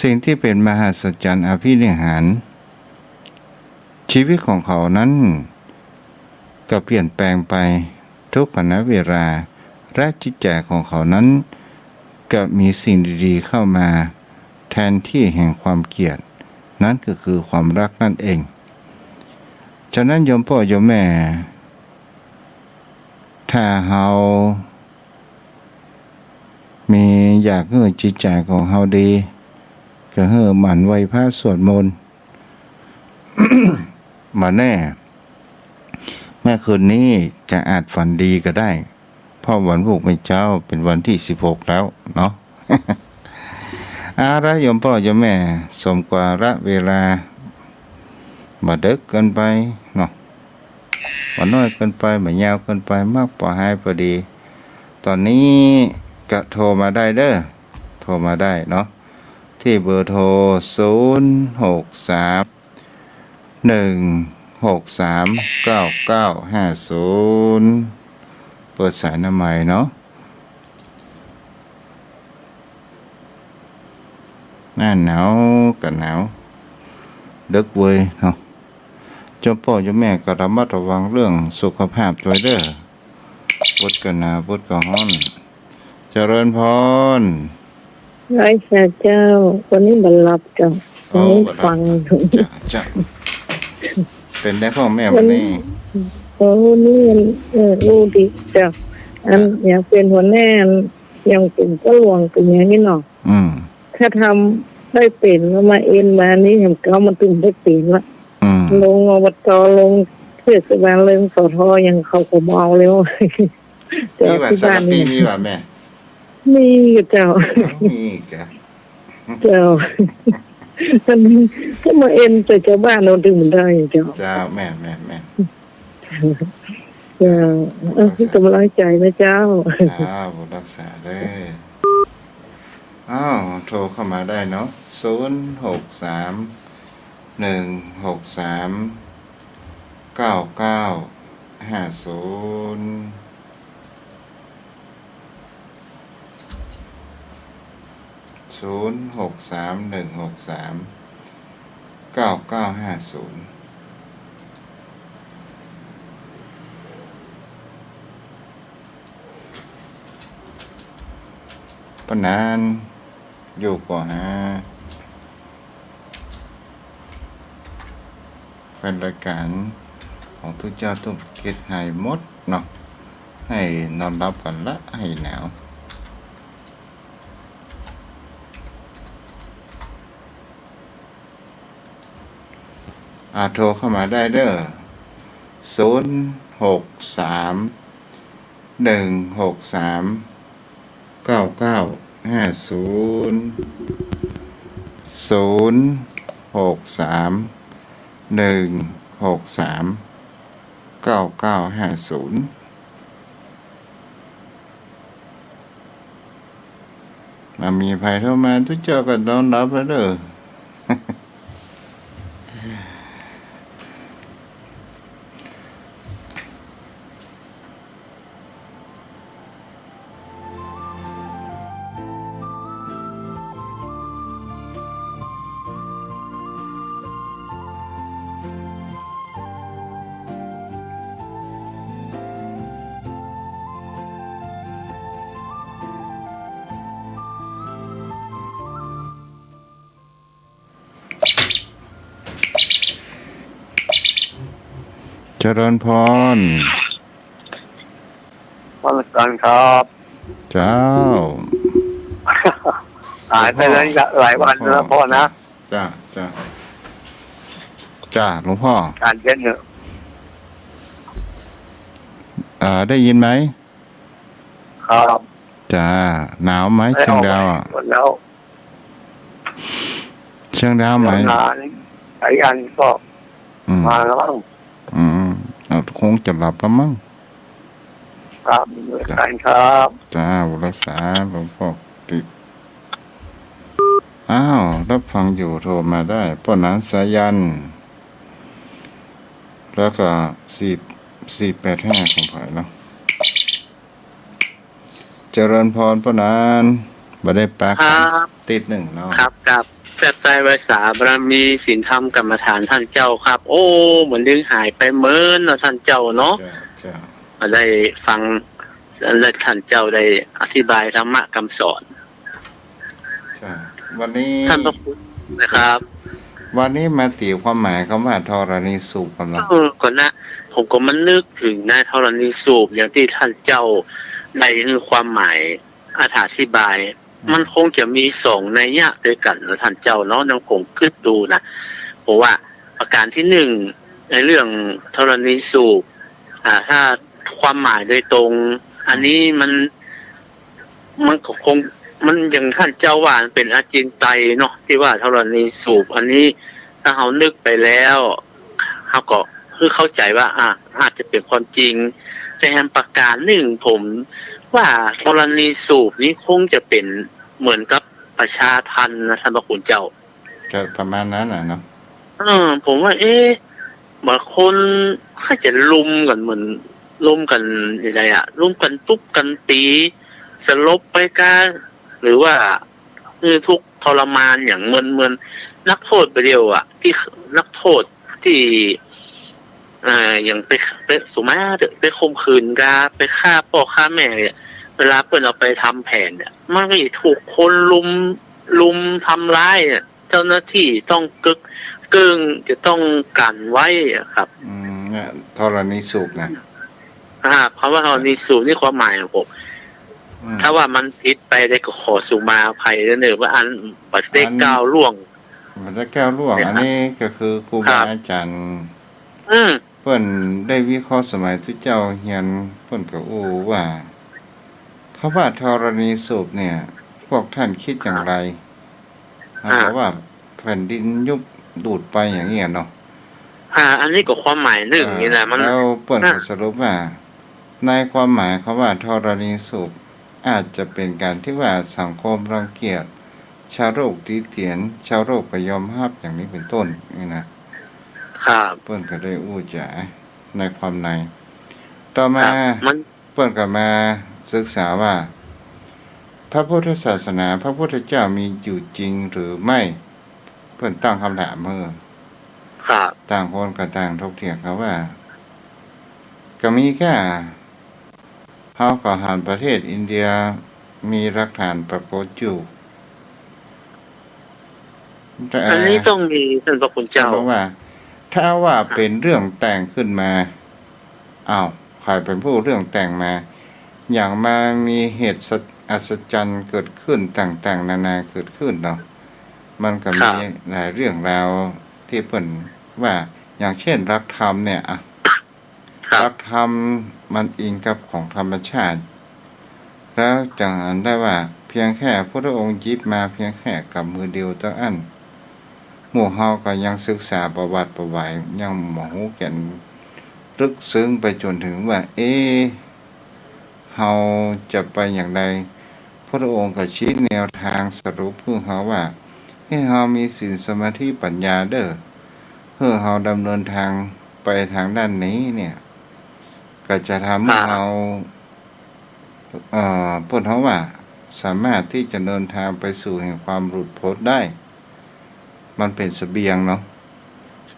สิ่งที่เป็นมหัศจรรย์อภินิหารชีวิตของเขานั้นก็เปลี่ยนแปลงไปทุกขณะเวลาและจิตใจของเขานั้นก็มีสิ่งดีๆเข้ามาแทนที่แห่งความเกลียดนั่นก็คือความรักนั่นเองฉะนั้นโยมพ่อโยมแม่ถ้าเรามีอยากให้จิตใจของเราดีก็ให้หมั่นไหว้พระสวดมนต์ มาแน่เมื่อคืนนี้จะอาจฝันดีก็ได้เพราะวันพรุ่งนี้เจ้าเป็นวันที่16แล้วเนาะ ระโยมพ่อโยมแม่สมกว่าระเวลาบ่ดึกเกินไปเนาะบ่น้อยเกินไปบ่ยาวเกินไปมากพอหายพอดีตอนนี้ก็โทรมาได้เด้อโทรมาได้เนาะที่เบอร์โทร063-163-9950เปิดสายหน้าใหม่เนาะหน้าหนาวก็หนาวดึกเว้ยเนาะเจ้าพ่อเจ้าแม่ก็ระมัดระวังเรื่องสุขภาพด้วยเด้อปวดก็หนาวปวดก็ร้อน เจริญพรไร้ชาเจ้าวันนี้บัลลับเจ้าวันนี้ฟังจ้ะเป็นได้พ่อแม่วันนี้โอ้นี่รู้ดีเจ้าอันอยากเป็นหัวหน้ายังเป็นก็หลวงเป็นอย่างนี้เนาะถ้าทำได้เป็นแล้วมาเอ็นมานี้เห็นเขามันตึงได้เป็นละลงอบตลงเทศบาลเลยสทยังเขาก็เมาแล้วมีว่าสารปีมีว่าแม่มีเจ้ามีจ้ะเจ้าก็มาเอ็นแต่ชาวบ้านเราดึงมันได้เจ้าแม่เจ้ากำลังใจนะเจ้าบุรักษาเลยโทรเข้ามาได้เนาะ063-163-9950 063-163-9950ปนานอยู่กว่าเป็นรายการของทุกเจ้าทุกกิจให้หมดเนาะให้นอนรับกันละให้หนาวโทรเข้ามาได้เด้อ063-163-9950มีภัยเข้ามาทุกเจ้าก็นอนรับแล้วเด้อเจริญพรพรกันครับเจ้าหายไปแล้วหลายวันแล้วพ่อนะจ้าหลวงพ่อการเย็นเนอะได้ยินไหมครับจ้าหนาวไหมเชียงดาวแล้วเชียงดาวไหมหลายอันก็มาแล้วคงจะหลับแล้วมั้งครับการครับจ้ารักษาหลวงพ่อติดรับฟังอยู่โทรมาได้ป้อนันสายันแล้วก็485ของไผ่เนาะเจริญพรป้อนันบ่ได้ปากติด1เนาะครับแปดใจไว้สาบารมีศีลธรรมกรรมฐานท่านเจ้าครับโอ้เหมือนดึงหายไปเมินเนาะท่านเจ้าเนาะได้ฟังและท่านเจ้าได้อธิบายธรรมะคำสอนวันนี้ท่านพระพุทธนะครับวันนี้มาตีความหมายคำว่าธรณีสูบกำลังก่อนนะผมก็มันนึกถึงนายธรณีสูบอย่างที่ท่านเจ้าในความหมายอธิบายมันคงจะมี2นัยยะด้วยกันนะท่านเจ้าเนาะยังคงคิดดูนะเพราะว่าประการที่1ในเรื่องธรณีสูบถ้าความหมายโดยตรงอันนี้มันก็คงมันอย่างท่านเจ้าว่าเป็นอจินไตยเนาะที่ว่าธรณีสูบอันนี้ถ้าเฮานึกไปแล้วเฮาก็คือเข้าใจว่าอาจจะเป็นความจริงแต่แห่งประการหนึ่งผมว่าธรณีสูบนี้คงจะเป็นเหมือนกับประชาทัณฑ์นะท่านพระคุณเจ้าก็ประมาณนั้นเนาะผมว่าบางคนเขาจะลุมกันเหมือนลุมกันอะไรลุมกันตุ๊บกันตีสลบไปกันหรือว่าทุกทรมานอย่างเหมือนนักโทษไปเดียวที่นักโทษที่อย่างไปสมมติไปข่มขืนกาไปฆ่าพ่อฆ่าแม่เนี่ย วลาเปิ้นเอาไปทำแผนเนี่ยมันก็ถูกคนลุมทำร้ายเนี่ยเจ้าหน้าที่ต้องเกิ้งจะต้องกันไว้ครับธรณีสูบนะเพราะว่าธรณีสูบนี่ความหมายของผมถ้าว่ามันผิดไปได้ก็ขอสุมาภัยแล้วเนอะว่าอันบัดได้ก้าวล่วงบัดได้ก้าวล่วงอันนี้ก็คือครูบาอาจารย์เพิ่นได้วิเคราะห์สมัยที่เจ้าเฮียนเพิ่นก็ว่าถ้าว่าธรณีสูบเนี่ยพวกท่านคิดอย่างไรเพราะว่าแผ่นดินยุบดูดไปอย่างเงี้ยเนาะอันนี้ก็ความหมายหนึ่งนี่แหละมันแล้วเปิ้นก็สรุปว่าในความหมายเขาว่าธรณีสูบอาจจะเป็นการที่ว่าสังคมรังเกียจชาวโลกตีเตียนชาวโลกก็ยอมรับอย่างนี้เป็นต้นนี่นะครับเปิ้นก็ได้จ๋าในความในต่อมาเปิ้นก็มาศึกษาว่าพระพุทธศาสนาพระพุทธเจ้ามีอยู่จริงหรือไม่เพิ่นตั้งคำถามต่างคนก็ต่างถกเถียงกันว่าก็มีแค่เฮาก็หันประเทศอินเดียมีหลักฐานปรากฏอยู่อันนี้ต้องมีท่านพระคุณเจ้าบอกว่าถ้าว่าเป็นเรื่องแต่งขึ้นมาใครเป็นผู้เรื่องแต่งมาอย่างมามีเหตุอัศจรรย์เกิดขึ้นต่างๆนานาเกิดขึ้นเนาะมันก็มีหลายเรื่องราวที่เพิ่นว่าอย่างเช่นรักธรรมเนี่ยรักธรรมมันอิงกับของธรรมชาติแล้วจังอันได้ว่าเพียงแค่พระองค์หยิบมาเพียงแค่กับมือเดียวเท่านั้นหมู่เฮาก็ยังศึกษาประวัติประวัยยังบ่ฮู้แก่นลึกซึ้งไปจนถึงว่าเฮาจะไปอย่างไรพระองค์ก็ชี้แนวทางสรุปเพื่อเฮาว่าให้เฮามีศีลสมาธิปัญญาเด้อเพื่อเฮาดำเนินทางไปทางด้านนี้เนี่ยก็จะทำให้เฮาพูดเฮาว่าสามารถที่จะเดินทางไปสู่แห่งความหลุดพ้นได้มันเป็นเสบียงเนาะ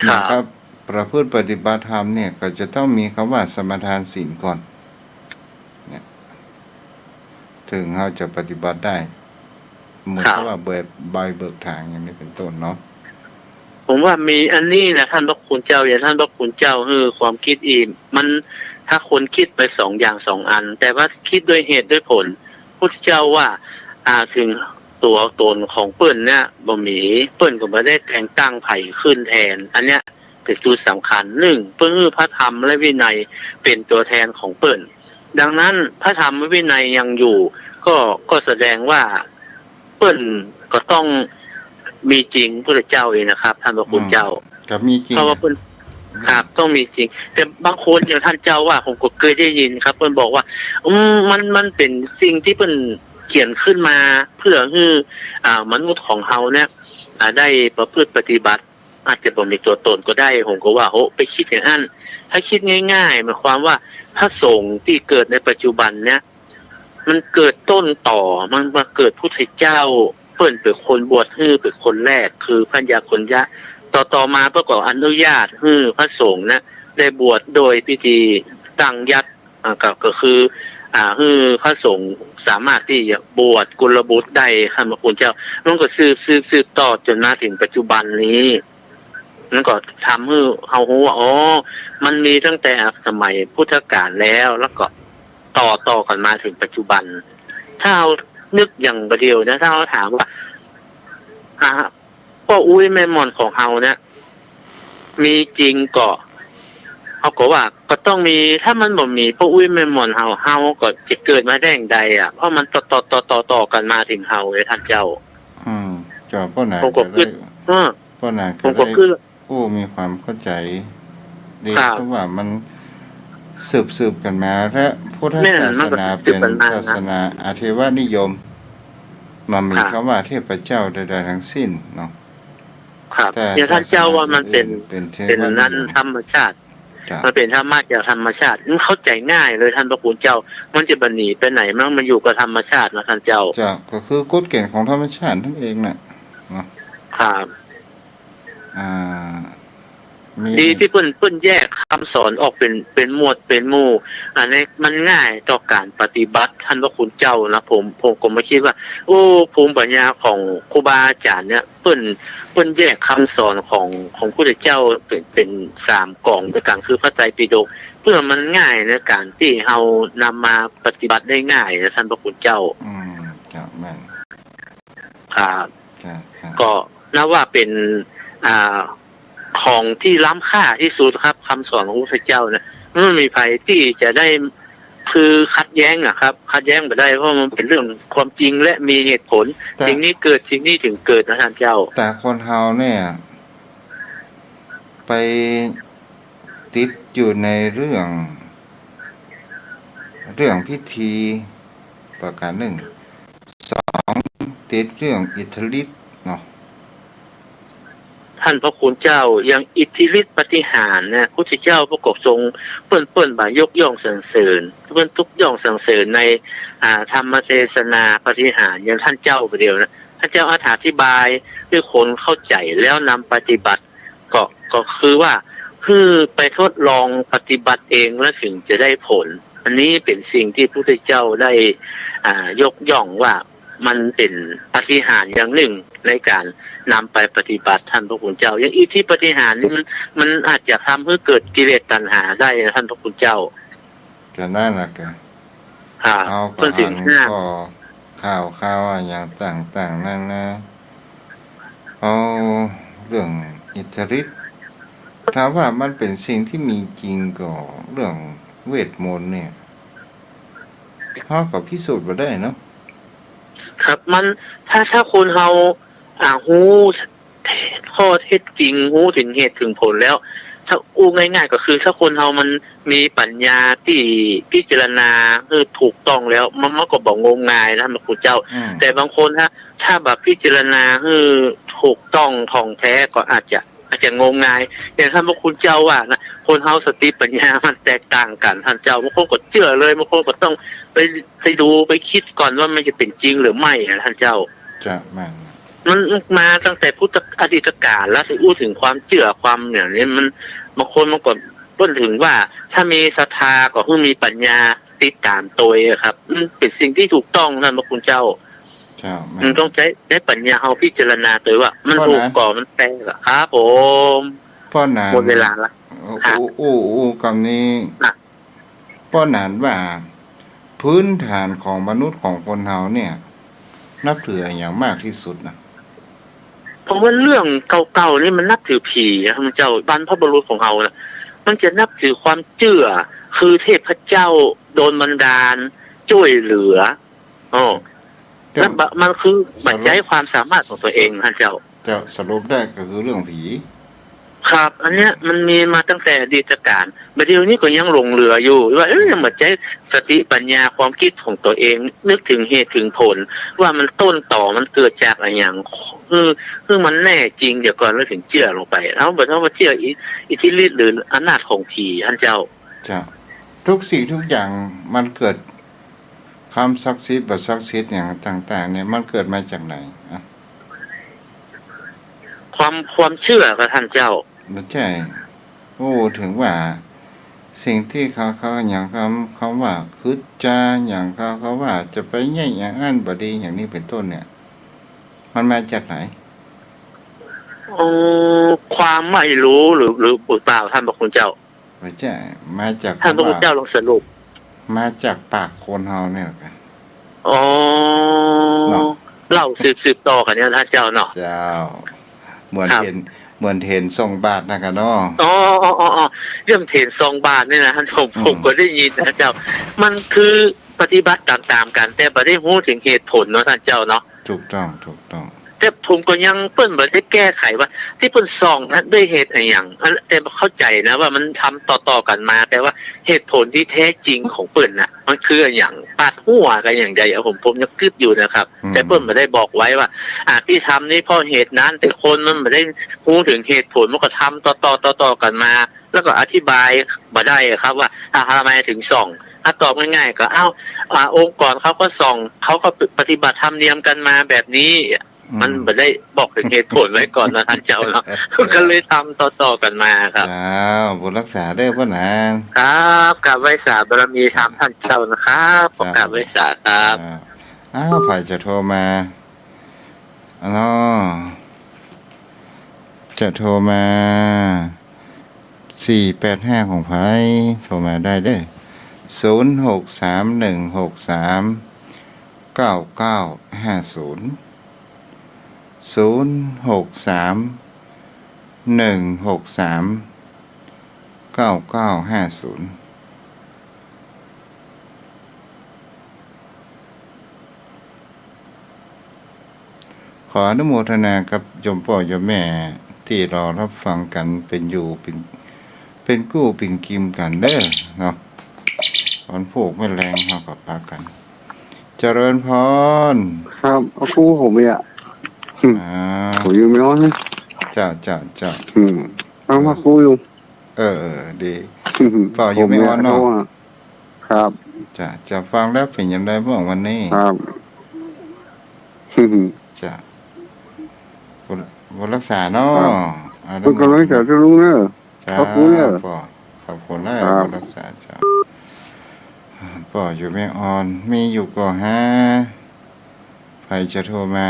นะครับประพฤติปฏิบัติธรรมเนี่ยก็จะต้องมีคำว่าสมาทานศีลก่อนเนี่ยถึงเราจะปฏิบัติได้เหมือนกับว่าเบิกทางอย่างนี้เป็นต้นเนาะผมว่ามีอันนี้นะท่านพระคุณเจ้าอย่างท่านพระคุณเจ้าความคิดอีกมันถ้าคนคิดไป2 อย่าง 2 อันแต่ว่าคิดด้วยเหตุด้วยผลพุทธเจ้าว่าถึงตัวตนของเปิ้นเนี่ยบ่มีเปิ้นก็บ่ได้แต่งตั้งไผขึ้นแทนอันเนี้ยเป็นจุดสำคัญ1เปิ้นพระธรรมและวินัยเป็นตัวแทนของเปิ้นดังนั้นพระธรรมวินัยยังอยู่ก็แสดงว่าเปิ้นก็ต้องมีจริงพระเจ้าเองนะครับท่านพระคุณเจ้าก็มีจริงเพราะว่าเปิ้นครับต้องมีจริงแต่บางคนอย่างท่านเจ้าว่าผมก็เคยได้ยินครับเปิ้นบอกว่ามันเป็นสิ่งที่เปิ้นเขียนขึ้นมาเพื่อให้มนุษย์ของเฮาเนี่ยได้ประพฤติปฏิบัติอาจจะบ่มีตัวตนก็ได้ผมก็ว่าไปคิดอย่างนั้นถ้าคิดง่ายๆหมายความว่าพระสงฆ์ที่เกิดในปัจจุบันเนี่ยมันเกิดต้นต่อมันมาเกิดพุทธเจ้าเปิ้นเป็นคนบวชให้เป็นคนแรกคือพระยาคนยะต่อมาประกอบอนุญาตให้พระสงฆ์นะได้บวชโดยพิธีตั้งยัดก็คือให้พระสงฆ์สามารถที่จะบวชกุลบุตรได้ท่านพระคุณเจ้ามันก็สืบต่อจนมาถึงปัจจุบันนี้นั่นก็ทำให้เฮารู้ว่ามันมีตั้งแต่สมัยพุทธกาลแล้วก็ต่อกันมาถึงปัจจุบันถ้าเรานึกอย่างเดียวนะถ้าเราถามว่าพ่ออุ้ยแม่มอนของเฮาเนี่ยมีจริงก็เขาก็ว่าก็ต้องมีถ้ามันบ่มีพ่ออุ้ยแม่มอนเฮาก็จะเกิดมาได้อย่างใดเพราะมันต่อกันมาถึงเฮาเลยท่านเจ้าก็พ่อหนาผมก็คือพ่อหนาผมก็คือมีความเข้าใจดีเพราะว่ามันสืบกันมาและพุทธศาสนาเป็นศาสนาอาเทวนิยมมันมีคำว่าเทพเจ้าใดๆทั้งสิ้นเนาะครับอย่างท่านเจ้าว่ามันเป็นนั้นธรรมชาติมันเป็นธรรมะจากธรรมชาติมันเข้าใจง่ายเลยท่านพระคุณเจ้ามันจะบันหนีไปไหนมันอยู่กับธรรมชาตินะท่านเจ้าก็คือกฎเกณฑ์ของธรรมชาตินั่นเองน่ะเนาะครับดีที่เพิ่นแยกค ำสอนออกเป็นหมวดเป็นหมู่อันนี้มันง่ายต่อการปฏิบัติท่านพระคุณเจ้านะผมก็ไม่คิดว่าโอ้ภูมิปัญญาของครูบาอาจารย์เนี่ยเปิ้นแยกคำสอนของพระเจ้าเป็น3กล่องด้วยกันคือพระไตรปิฎกเพื่อมันง่ายในการที่เฮานำมาปฏิบัติได้ง่ายนะท่านพระคุณเจ้าครับแม่นครับก็นับว่าเป็นของที่ล้ำค่าที่สุดครับคำสอนของพระเจ้าเนี่ยไม่มีใครที่จะได้คือขัดแย้งอะครับขัดแย้งไม่ได้เพราะมันเป็นเรื่องความจริงและมีเหตุผลสิ่งนี้เกิดสิ่งนี้ถึงเกิดนะท่านเจ้าแต่คนเฮาเนี่ยไปติดอยู่ในเรื่องพิธีประการหนึ่ง2ติดเรื่องอิทธิฤทธิ์เนาะท่านพระคุณเจ้ายังอิทธิฤทธิปฏิหารนะพุทธเจ้าประกอบทรงเปิ้นบ่ายกย่องสรรเสริญเปิ้นทุกย่องสรรเสริญในธรรมเทศนาปฏิหารอย่างท่านเจ้าประเดียวนะท่านเจ้าอธิบายให้คนเข้าใจแล้วนำปฏิบัติก็คือว่าคือไปทดลองปฏิบัติเองแล้วถึงจะได้ผลอันนี้เป็นสิ่งที่พระพุทธเจ้าได้ยกย่องว่ามันเป็นปฏิหารอย่างหนึ่งในการนำไปปฏิบัติท่านพระคุณเจ้าอย่างอิทธิปฏิหารนี่มันอาจจะทำให้เกิดกิเลสตัณหาได้นะท่านพระคุณเจ้าก็นั่นแหละก็เอาก็ข่าวอย่างต่างๆนั่นนะเอาเรื่องอิทธิฤทธิ์ถามว่ามันเป็นสิ่งที่มีจริงก็เรื่องเวทมนต์เนี่ยเขาก็พิสูจน์มาได้เนาะครับมันถ้าคนเฮาฮู้ข้อเท็จจริงฮู้ถึงเหตุถึงผลแล้วถ้าอู้ง่ายๆก็คือถ้าคนเฮามันมีปัญญาที่พิจารณาถูกต้องแล้วมันก็บ่งมงายนะพระคุณเจ้าแต่บางคนถ้าแบบพิจารณาถูกต้องท่องแท้ก็อาจจะงมงายอย่างท่านพระคุณเจ้าว่านะคนเฮาสติปัญญามันแตกต่างกันท่านเจ้าบางคนก็เชื่อเลยบางคนก็ต้องไปดูไปคิดก่อนว่ามันจะเป็นจริงหรือไม่ท่านเจ้าจะมันมาตั้งแต่พุทธอดีตกาลแล้วที่อู้ถึงความเชื่อความเนี่ยนี้มันบางคนมันก็ต้นถึงว่าถ้ามีศรัทธาก็คือมีปัญญาติดตามตัวครับเป็นสิ่งที่ถูกต้องท่านพระคุณเจ้ามันต้องใช้ปัญญาเอาพิจารณาตัวว่ามันถูกก่อมันแปลกครับผมพ่อนานหมดเวลาละคำนี้พ่อนานว่าพื้นฐานของมนุษย์ของคนเฮาเนี่ยนับถืออย่างมากที่สุดนะเพราะว่าเรื่องเก่าๆนี่มันนับถือผีครับเจ้าบรรพบุรุษของเฮานะมันจะนับถือความเชื่อคือเทพเจ้าโดนบันดาลช่วยเหลือแล้วมันคือบัตรใจความสามารถของตัวเองท่านเจ้าสรุปได้ก็คือเรื่องผีครับอันเนี้ยมันมีมาตั้งแต่อดีตกาลบัดเดี๋ยวนี้ก็ยังหลงเหลืออยู่ว่ายังบัดใจสติปัญญาความคิดของตัวเองนึกถึงเหตุถึงผลว่ามันต้นต่อมันเกิดจากอะไรอย่างคือมันแน่จริงเดี๋ยวก่อนแล้วถึงเชื่อลงไปแล้วบัดถ้าว่าเชื่ออิทธิฤทธิ์หรืออำนาจของผีท่านเจ้าทุกสิ่งทุกอย่างมันเกิดคำศักดิ์สิทธิ์บัตรศักดิ์สิทธิ์อย่างต่างๆเนี่ยมันเกิดมาจากไหนความเชื่อกับท่านเจ้าไม่ใช่ถึงว่าสิ่งที่เขาอย่างเขาว่าคือจะอย่างเขาว่าจะไปแย่อย่างอันบดีอย่างนี้เป็นต้นเนี่ยมันมาจากไหนความไม่รู้หรือเปล่าท่านพระคุณเจ้าไม่ใช่มาจากท่านพระคุณเจ้าลองสรุปมาจากปากคนเฮาเนี่ยกันเล่าสืบต่อกันเนี่ยท่านเจ้าเนาะเจ้าเหมือนเห็นทรงบาทนะกันเนาะเรื่องเห็นทรงบาทนี่นะท่านผมก็ได้ยินนะเจ้ามันคือปฏิบัติตามกันแต่บ่ได้รู้ถึงเหตุผลเนาะท่านเจ้าเนาะถูกต้องแต่ผมก็ยังเปิ้นบ่ได้แก้ไขว่าที่เปิ้นส่องนะด้วยเหตุอะไรอย่างแต่เข้าใจนะว่ามันทำต่อกันมาแต่ว่าเหตุผลที่แท้จริงของเปิ้นน่ะมันคืออย่างปาดหัวกันอย่างใดผมยังคิดอยู่นะครับแต่เปิ้นบ่ได้บอกไว้ว่าที่ทำนี่เพราะเหตุนั้นแต่คนมันบ่ได้รู้ถึงเหตุผลมันก็ทำต่อกันมาแล้วก็อธิบายบ่ได้ครับว่าทำไมถึงส่องตอบง่ายๆก็องค์กรเขาก็ส่องเขาก็ปฏิบัติธรรมเนียมกันมาแบบนี้ มันไม่ได้บอกถึงเหตุผลไว้ก่อนนะท่านเจ้าเนาะ ก็เลยทำต่อๆกันมาครับ จ้าวบุญรักษาเด้อพ่อหนาง ครับกราบไหว้สาบารมีธรรมท่านเจ้านะครับขอกราบไหว้สาครับ อ้าวไผ่จะโทรมาอ๋อจะโทรมา485ของไผ่โทรมาได้เด้อ0631639950 0631639950ขออนุโมทนากับโยมพ่อโยมแม่ที่รอรับฟังกันเป็นอยู่เป็นกู้เป็นกิมกันเด้อเนาะตอนพวกไม่แรงเขากับปากัน เจริญพร ครับเอาคู่ผมเนี่ย อ่า ผมอยู่ไม่ร้อนนะ จ้าเอามาคู่อยู่ ดีพ่ออยู่ไม่ร้อนเนาะ ครับ จะฟังแล้วเป็นยังไงบ้างวันนี้ ครับ จะบนรักษาเนาะ เพิ่งกำลังจะรู้เนอะ จ้า ขอบคุณเนี่ย พ่อขอบคุณแล้ว ครับ บนรักษาจ้าพ่ออยู่ไม่อ่อนมีอยู่ก็ฮะใครจะโทรมา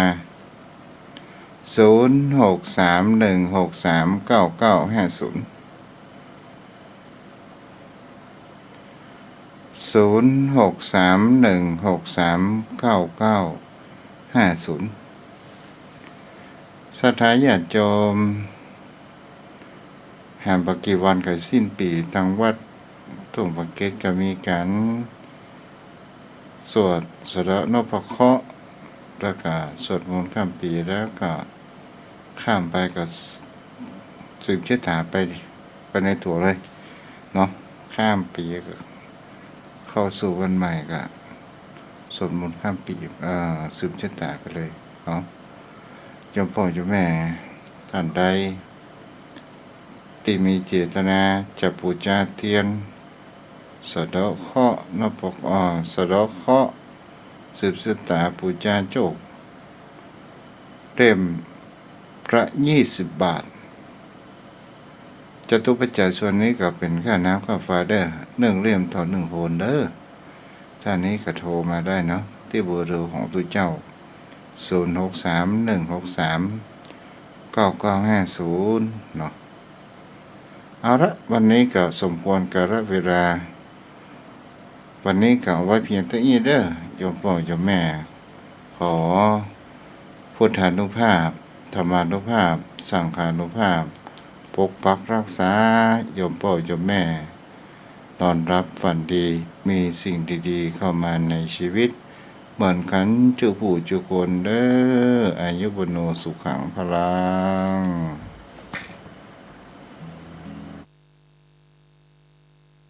0631639950 0631639950สถานญาติโยมแห่งปกิวันกับสิ้นปีทางวัดทุ่งปะเกตก็มีการสวดสระนพเคราะห์แล้วก็สวดมนต์ข้ามปีแล้วก็ข้ามไปก็สืบชะตาไปในตัวเลยเนาะข้ามปีก็เข้าสู่วันใหม่ก็สวดมนต์ข้ามปีสืบชะตาไปเลยเนาะโยมพ่อโยมแม่ท่านใดที่มีเจตนาจะบูชาเทียนสะเดาะเคราะห์สะเดาะเคราะห์สืบชะตาบูชาโชคเล่มละ20 บาทจตุปัจจัยส่วนนี้ก็เป็นค่าน้ำค่าไฟเด้อ1 เล่มต่อ1 โหนเด้อท่านนี้ก็โทรมาได้เนาะที่เบอร์โทรของตัวเจ้า0631639950เนาะเอาละวันนี้ก็สมควรกาลเวลาวันนี้ก็เอาไว้เพียงเท่านี้เด้อโยมพ่อโยมแม่ขอพุทธานุภาพธรรมานุภาพสังฆานุภาพปกปักรักษาโยมพ่อโยมแม่ต้อนรับฝันดีมีสิ่งดีๆเข้ามาในชีวิตเหมือนกันจุผู้จุคนเด้ออายุวโนสุขังพลัง